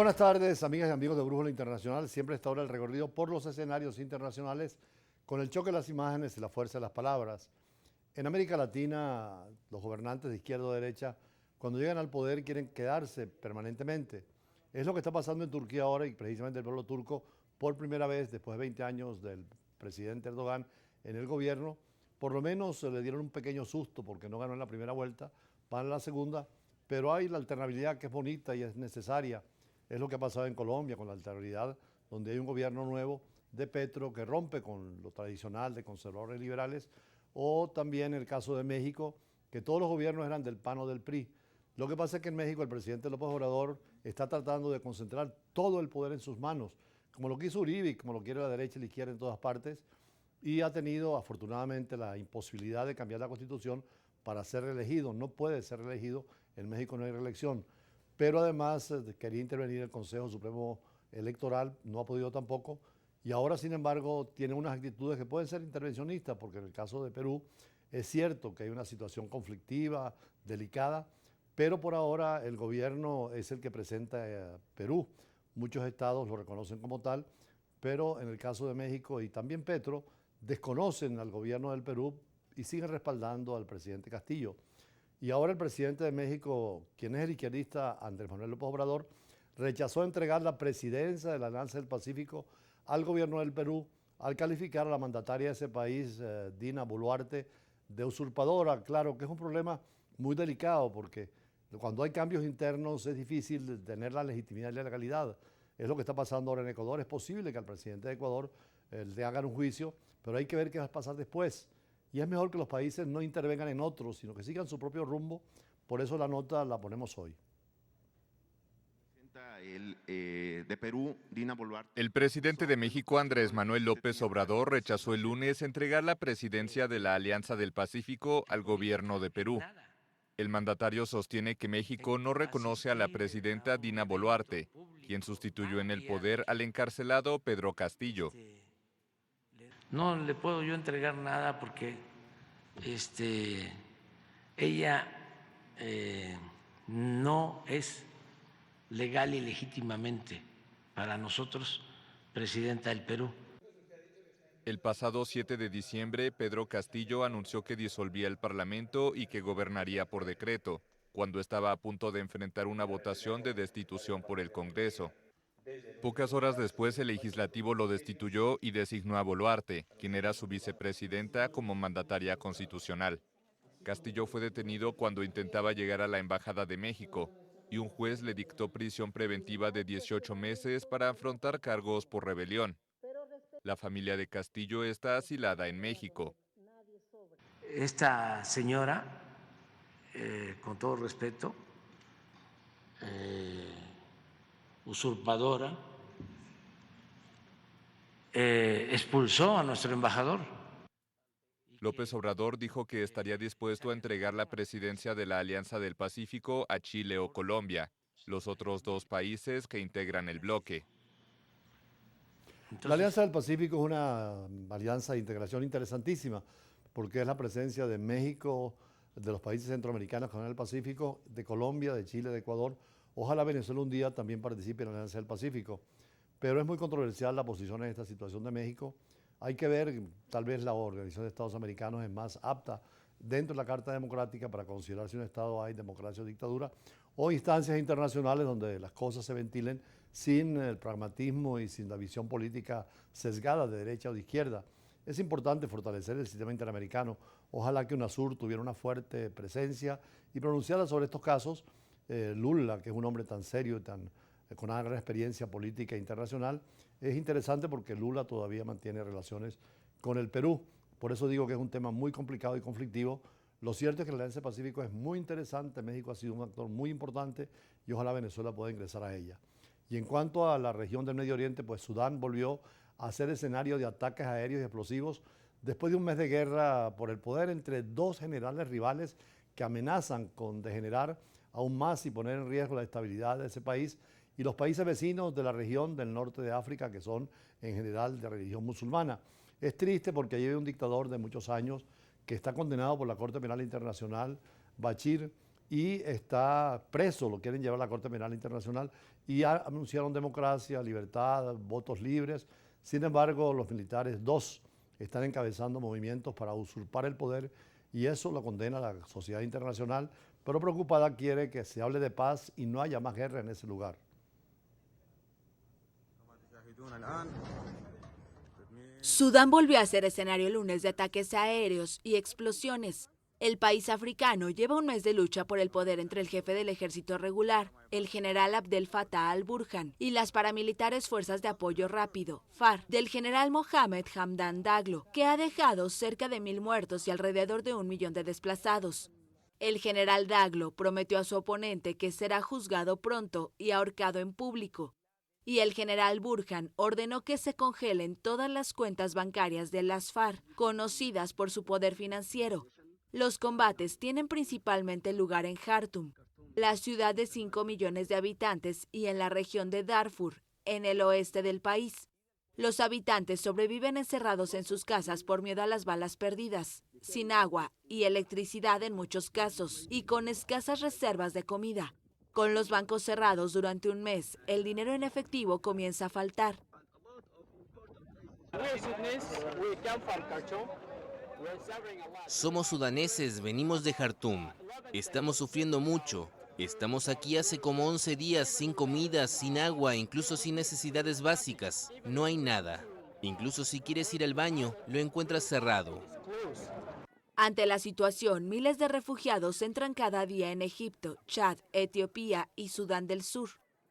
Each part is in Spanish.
Buenas tardes, amigas y amigos de Brújula Internacional. Siempre está ahora el recorrido por los escenarios internacionales con el choque de las imágenes y la fuerza de las palabras. En América Latina, los gobernantes de izquierda o derecha, cuando llegan al poder, quieren quedarse permanentemente. Es lo que está pasando en Turquía ahora y precisamente el pueblo turco, por primera vez, después de 20 años del presidente Erdogan en el gobierno, por lo menos le dieron un pequeño susto porque no ganó en la primera vuelta, van a la segunda, pero hay la alternabilidad que es bonita y es necesaria. Es lo que ha pasado en Colombia con la alternaridad, donde hay un gobierno nuevo de Petro que rompe con lo tradicional de conservadores liberales, o también el caso de México, que todos los gobiernos eran del PAN o del PRI. Lo que pasa es que en México el presidente López Obrador está tratando de concentrar todo el poder en sus manos, como lo quiso Uribe, como lo quiere la derecha y la izquierda en todas partes, y ha tenido afortunadamente la imposibilidad de cambiar la constitución para ser reelegido. No puede ser reelegido, en México no hay reelección. Pero además quería intervenir el Consejo Supremo Electoral, no ha podido tampoco, y ahora sin embargo tiene unas actitudes que pueden ser intervencionistas, porque en el caso de Perú es cierto que hay una situación conflictiva, delicada, pero por ahora el gobierno es el que presenta Perú. Muchos estados lo reconocen como tal, pero en el caso de México y también Petro, desconocen al gobierno del Perú y siguen respaldando al presidente Castillo. Y ahora el presidente de México, quien es el izquierdista Andrés Manuel López Obrador, rechazó entregar la presidencia de la Alianza del Pacífico al gobierno del Perú al calificar a la mandataria de ese país, Dina Boluarte, de usurpadora. Claro que es un problema muy delicado porque cuando hay cambios internos es difícil tener la legitimidad y la legalidad. Es lo que está pasando ahora en Ecuador. Es posible que al presidente de Ecuador le hagan un juicio, pero hay que ver qué va a pasar después. Y es mejor que los países no intervengan en otros, sino que sigan su propio rumbo. Por eso la nota la ponemos hoy. De Perú, Dina Boluarte. El presidente de México, Andrés Manuel López Obrador, rechazó el lunes entregar la presidencia de la Alianza del Pacífico al gobierno de Perú. El mandatario sostiene que México no reconoce a la presidenta Dina Boluarte, quien sustituyó en el poder al encarcelado Pedro Castillo. No le puedo yo entregar nada porque ella no es legal y legítimamente para nosotros presidenta del Perú. El pasado 7 de diciembre, Pedro Castillo anunció que disolvía el Parlamento y que gobernaría por decreto, cuando estaba a punto de enfrentar una votación de destitución por el Congreso. Pocas horas después, el legislativo lo destituyó y designó a Boluarte, quien era su vicepresidenta, como mandataria constitucional. Castillo fue detenido cuando intentaba llegar a la Embajada de México, y un juez le dictó prisión preventiva de 18 meses para afrontar cargos por rebelión. La familia de Castillo está asilada en México. Esta señora, con todo respeto, usurpadora, expulsó a nuestro embajador. López Obrador dijo que estaría dispuesto a entregar la presidencia de la Alianza del Pacífico a Chile o Colombia, los otros dos países que integran el bloque. La Alianza del Pacífico es una alianza de integración interesantísima, porque es la presencia de México, de los países centroamericanos que van al Pacífico, de Colombia, de Chile, de Ecuador. Ojalá Venezuela un día también participe en la Alianza del Pacífico. Pero es muy controversial la posición en esta situación de México. Hay que ver, tal vez la Organización de Estados Americanos es más apta dentro de la Carta Democrática para considerar si un Estado hay democracia o dictadura, o instancias internacionales donde las cosas se ventilen sin el pragmatismo y sin la visión política sesgada de derecha o de izquierda. Es importante fortalecer el sistema interamericano. Ojalá que UNASUR tuviera una fuerte presencia y pronunciara sobre estos casos. Lula, que es un hombre tan serio y con una gran experiencia política internacional, es interesante porque Lula todavía mantiene relaciones con el Perú. Por eso digo que es un tema muy complicado y conflictivo. Lo cierto es que la Alianza del Pacífico es muy interesante. México ha sido un actor muy importante y ojalá Venezuela pueda ingresar a ella. Y en cuanto a la región del Medio Oriente, pues Sudán volvió a ser escenario de ataques aéreos y explosivos después de un mes de guerra por el poder entre dos generales rivales que amenazan con degenerar aún más y poner en riesgo la estabilidad de ese país y los países vecinos de la región del norte de África, que son en general de religión musulmana. Es triste porque allí hay un dictador de muchos años que está condenado por la Corte Penal Internacional, Bashir, y está preso, lo quieren llevar a la Corte Penal Internacional y anunciaron democracia, libertad, votos libres. Sin embargo, los militares, dos, están encabezando movimientos para usurpar el poder y eso lo condena la sociedad internacional, pero preocupada quiere que se hable de paz y no haya más guerra en ese lugar. Sudán volvió a ser escenario el lunes de ataques aéreos y explosiones. El país africano lleva un mes de lucha por el poder entre el jefe del ejército regular, el general Abdel Fattah al-Burhan, y las paramilitares Fuerzas de Apoyo Rápido, FARC, del general Mohamed Hamdan Daglo, que ha dejado cerca de 1000 muertos y alrededor de 1 millón de desplazados. El general Daglo prometió a su oponente que será juzgado pronto y ahorcado en público. Y el general Burhan ordenó que se congelen todas las cuentas bancarias de las FARC, conocidas por su poder financiero. Los combates tienen principalmente lugar en Jartum, la ciudad de 5 millones de habitantes, y en la región de Darfur, en el oeste del país. Los habitantes sobreviven encerrados en sus casas por miedo a las balas perdidas, sin agua y electricidad en muchos casos, y con escasas reservas de comida. Con los bancos cerrados durante un mes, el dinero en efectivo comienza a faltar. Somos sudaneses, venimos de Jartum. Estamos sufriendo mucho. Estamos aquí hace como 11 días sin comida, sin agua, incluso sin necesidades básicas. No hay nada. Incluso si quieres ir al baño, lo encuentras cerrado. Ante la situación, miles de refugiados entran cada día en Egipto, Chad, Etiopía y Sudán del Sur.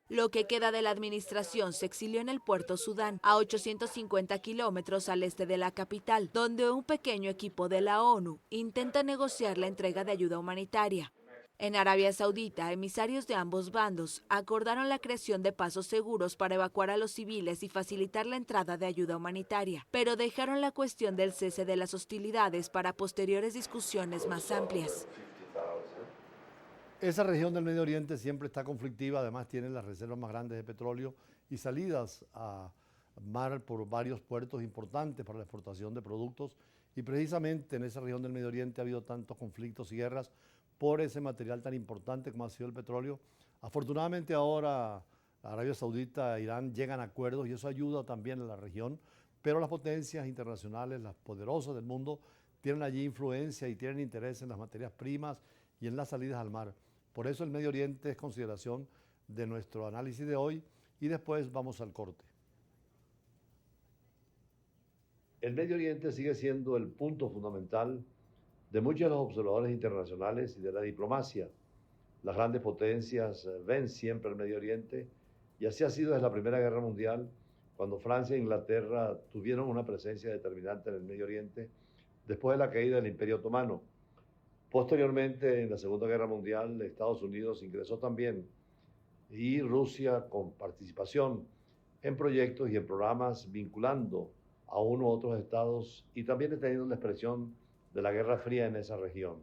Lo que queda de la administración se exilió en el puerto Sudán, a 850 kilómetros al este de la capital, donde un pequeño equipo de la ONU intenta negociar la entrega de ayuda humanitaria. En Arabia Saudita, emisarios de ambos bandos acordaron la creación de pasos seguros para evacuar a los civiles y facilitar la entrada de ayuda humanitaria, pero dejaron la cuestión del cese de las hostilidades para posteriores discusiones más amplias. Esa región del Medio Oriente siempre está conflictiva, además tiene las reservas más grandes de petróleo y salidas a mar por varios puertos importantes para la exportación de productos, y precisamente en esa región del Medio Oriente ha habido tantos conflictos y guerras por ese material tan importante como ha sido el petróleo. Afortunadamente ahora Arabia Saudita e Irán llegan a acuerdos y eso ayuda también a la región, pero las potencias internacionales, las poderosas del mundo, tienen allí influencia y tienen interés en las materias primas y en las salidas al mar. Por eso el Medio Oriente es consideración de nuestro análisis de hoy y después vamos al corte. El Medio Oriente sigue siendo el punto fundamental de muchos de los observadores internacionales y de la diplomacia. Las grandes potencias ven siempre el Medio Oriente y así ha sido desde la Primera Guerra Mundial, cuando Francia e Inglaterra tuvieron una presencia determinante en el Medio Oriente después de la caída del Imperio Otomano. Posteriormente, en la Segunda Guerra Mundial, Estados Unidos ingresó también y Rusia con participación en proyectos y en programas vinculando a uno u otros estados y también teniendo la expresión de la Guerra Fría en esa región.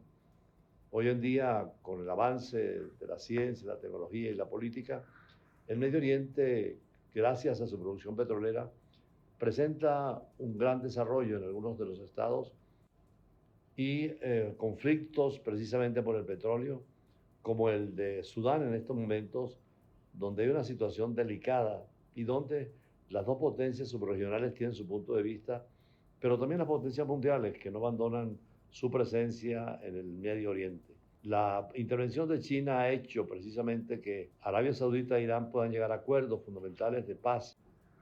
Hoy en día, con el avance de la ciencia, la tecnología y la política, el Medio Oriente, gracias a su producción petrolera, presenta un gran desarrollo en algunos de los estados y conflictos precisamente por el petróleo, como el de Sudán en estos momentos, donde hay una situación delicada y donde las dos potencias subregionales tienen su punto de vista, pero también las potencias mundiales que no abandonan su presencia en el Medio Oriente. La intervención de China ha hecho precisamente que Arabia Saudita e Irán puedan llegar a acuerdos fundamentales de paz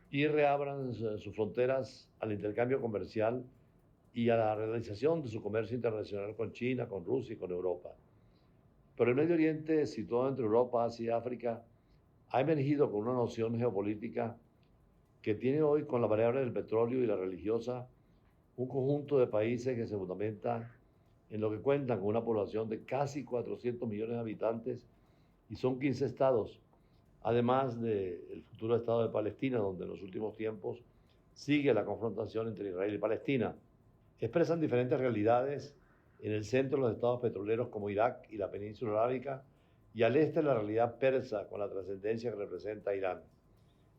y reabran sus fronteras al intercambio comercial y a la realización de su comercio internacional con China, con Rusia y con Europa. Pero el Medio Oriente, situado entre Europa, Asia y África, ha emergido con una noción geopolítica que tiene hoy, con la variable del petróleo y la religiosa, un conjunto de países que se fundamenta en lo que cuentan con una población de casi 400 millones de habitantes y son 15 estados, además del futuro estado de Palestina, donde en los últimos tiempos sigue la confrontación entre Israel y Palestina. Expresan diferentes realidades en el centro los estados petroleros como Irak y la península arábica, y al este la realidad persa con la trascendencia que representa Irán.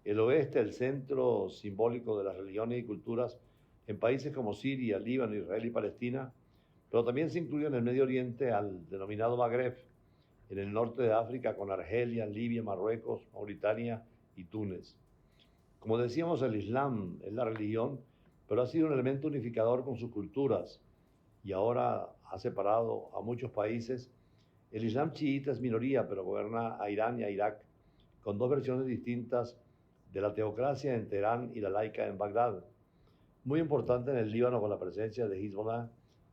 El oeste, el centro simbólico de las religiones y culturas en países como Siria, Líbano, Israel y Palestina, pero también se incluye en el Medio Oriente al denominado Magreb, en el norte de África con Argelia, Libia, Marruecos, Mauritania y Túnez. Como decíamos, el Islam es la religión, pero ha sido un elemento unificador con sus culturas y ahora ha separado a muchos países. El Islam chiita es minoría, pero gobierna a Irán y a Irak, con dos versiones distintas de la teocracia en Teherán y la laica en Bagdad. Muy importante en el Líbano con la presencia de Hezbollah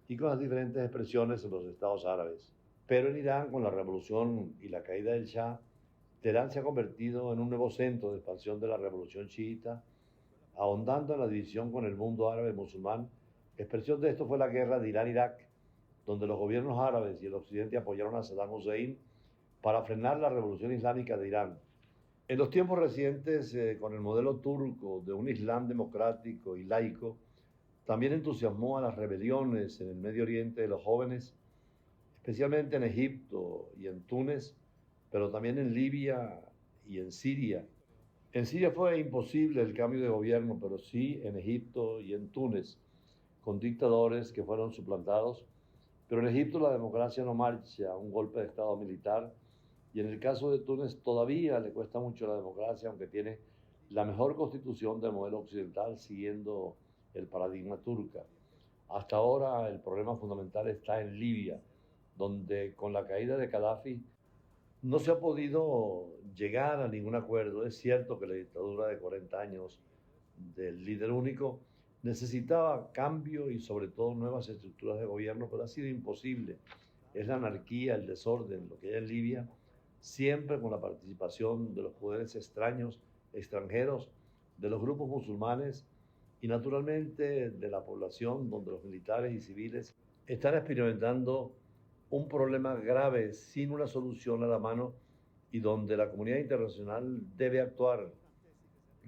y con las diferentes expresiones en los estados árabes. Pero en Irán, con la revolución y la caída del Shah, Teherán se ha convertido en un nuevo centro de expansión de la revolución chiita, ahondando en la división con el mundo árabe musulmán. Expresión de esto fue la guerra de Irán-Irak, donde los gobiernos árabes y el occidente apoyaron a Saddam Hussein para frenar la revolución islámica de Irán. En los tiempos recientes, con el modelo turco de un Islam democrático y laico, también entusiasmó a las rebeliones en el Medio Oriente de los jóvenes, especialmente en Egipto y en Túnez, pero también en Libia y en Siria. En Siria fue imposible el cambio de gobierno, pero sí en Egipto y en Túnez, con dictadores que fueron suplantados. Pero en Egipto la democracia no marcha, un golpe de estado militar, y en el caso de Túnez todavía le cuesta mucho la democracia, aunque tiene la mejor constitución del modelo occidental siguiendo el paradigma turca. Hasta ahora el problema fundamental está en Libia, donde con la caída de Gaddafi no se ha podido llegar a ningún acuerdo. Es cierto que la dictadura de 40 años del líder único necesitaba cambio y sobre todo nuevas estructuras de gobierno, pero ha sido imposible. Es la anarquía, el desorden, lo que hay en Libia, siempre con la participación de los poderes extranjeros, de los grupos musulmanes y naturalmente de la población, donde los militares y civiles están experimentando un problema grave sin una solución a la mano y donde la comunidad internacional debe actuar.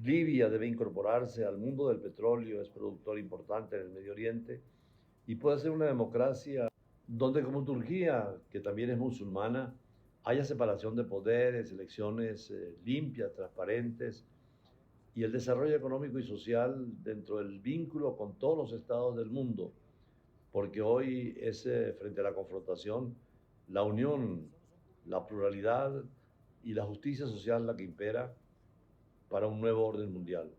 Libia debe incorporarse al mundo del petróleo, es productor importante en el Medio Oriente y puede ser una democracia donde, como Turquía, que también es musulmana, haya separación de poderes, elecciones limpias, transparentes y el desarrollo económico y social dentro del vínculo con todos los estados del mundo, porque hoy es frente a la confrontación la unión, la pluralidad y la justicia social la que impera para un nuevo orden mundial.